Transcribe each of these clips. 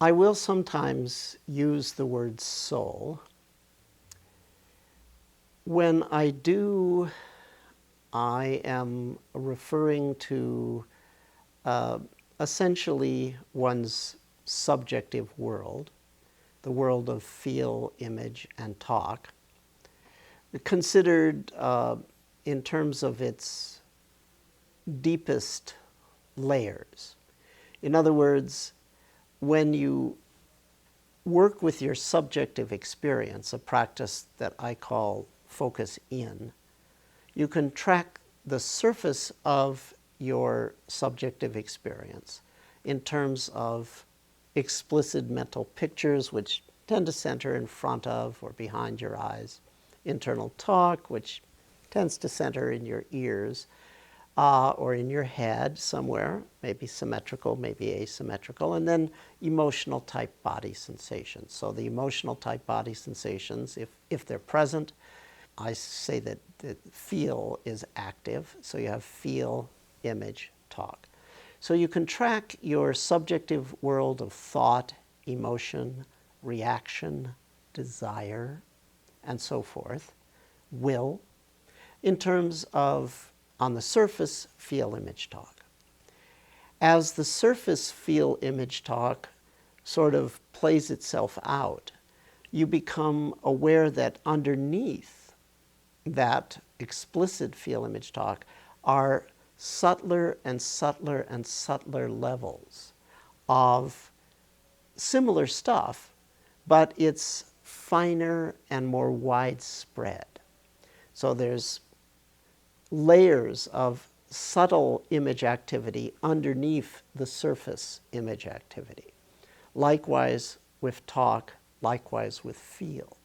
I will sometimes use the word soul. When I do, I am referring to essentially one's subjective world, the world of feel, image, and talk, considered in terms of its deepest layers. In other words, when you work with your subjective experience, a practice that I call focus in, you can track the surface of your subjective experience in terms of explicit mental pictures, which tend to center in front of or behind your eyes, internal talk, which tends to center in your ears, or in your head somewhere, maybe symmetrical, maybe asymmetrical, and then emotional type body sensations. So the emotional type body sensations, if they're present, I say that the feel is active, so you have feel, image, talk. So you can track your subjective world of thought, emotion, reaction, desire, and so forth, will, in terms of, on the surface, feel, image, talk. As the surface feel, image, talk sort of plays itself out, you become aware that underneath that explicit feel, image, talk are subtler and subtler and subtler levels of similar stuff, but it's finer and more widespread. So there's layers of subtle image activity underneath the surface image activity. Likewise with talk, likewise with feel.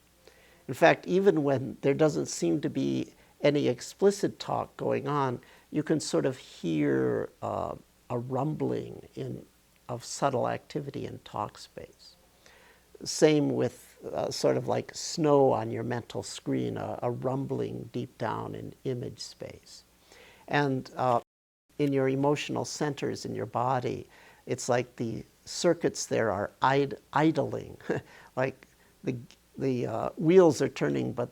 In fact, even when there doesn't seem to be any explicit talk going on, you can sort of hear a rumbling of subtle activity in talk space. Same with sort of like snow on your mental screen, a rumbling deep down in image space. And in your emotional centers in your body, it's like the circuits there are idling, like the wheels are turning, but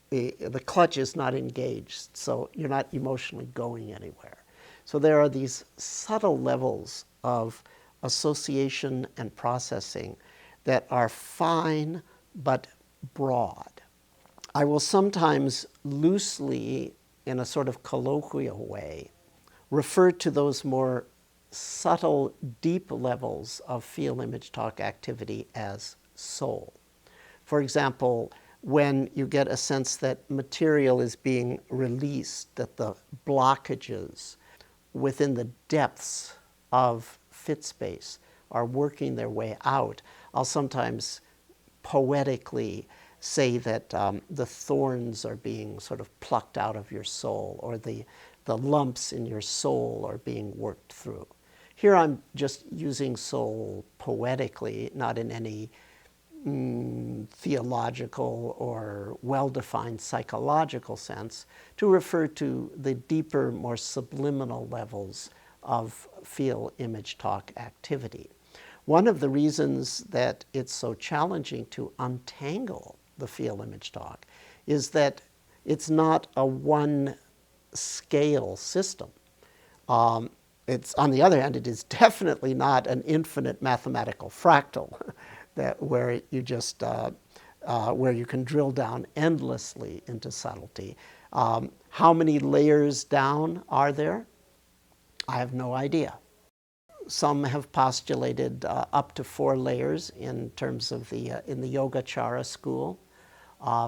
the clutch is not engaged, so you're not emotionally going anywhere. So there are these subtle levels of association and processing that are fine but broad. I will sometimes loosely, in a sort of colloquial way, refer to those more subtle, deep levels of feel, image, talk activity as soul. For example, when you get a sense that material is being released, that the blockages within the depths of fit space are working their way out, I'll sometimes poetically say that the thorns are being sort of plucked out of your soul, or the lumps in your soul are being worked through. Here I'm just using soul poetically, not in any theological or well-defined psychological sense, to refer to the deeper, more subliminal levels of feel, image, talk activity. One of the reasons that it's so challenging to untangle the feel, image, talk is that it's not a one-scale system. It's, on the other hand, it is definitely not an infinite mathematical fractal that where you just where you can drill down endlessly into subtlety. How many layers down are there? I have no idea. Some have postulated up to 4 layers in terms of in the Yogacara school,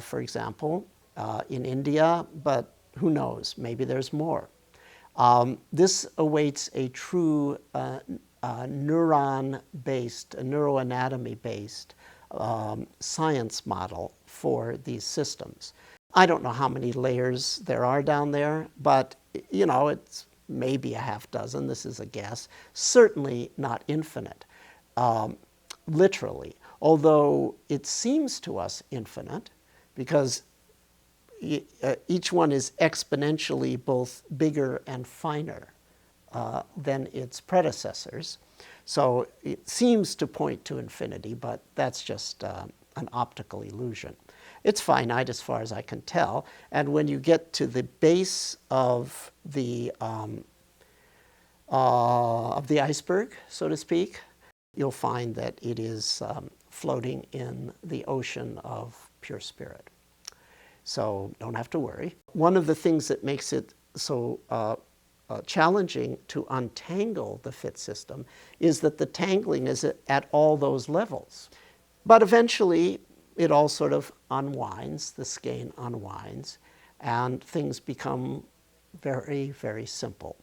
for example, in India, but who knows? Maybe there's more. This awaits a true neuron-based, neuroanatomy-based science model for these systems. I don't know how many layers there are down there, but you know, it's maybe a half dozen. This is a guess. Certainly not infinite, literally. Although it seems to us infinite, because each one is exponentially both bigger and finer than its predecessors. So it seems to point to infinity, but that's just an optical illusion. It's finite as far as I can tell, and when you get to the base of the iceberg, so to speak, you'll find that it is floating in the ocean of pure spirit. So don't have to worry. One of the things that makes it so challenging to untangle the fit system is that the tangling is at all those levels. But eventually, it all sort of unwinds, the skein unwinds, and things become very, very simple.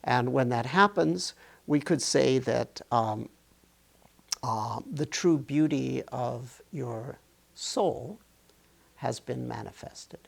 And when that happens, we could say that the true beauty of your soul has been manifested.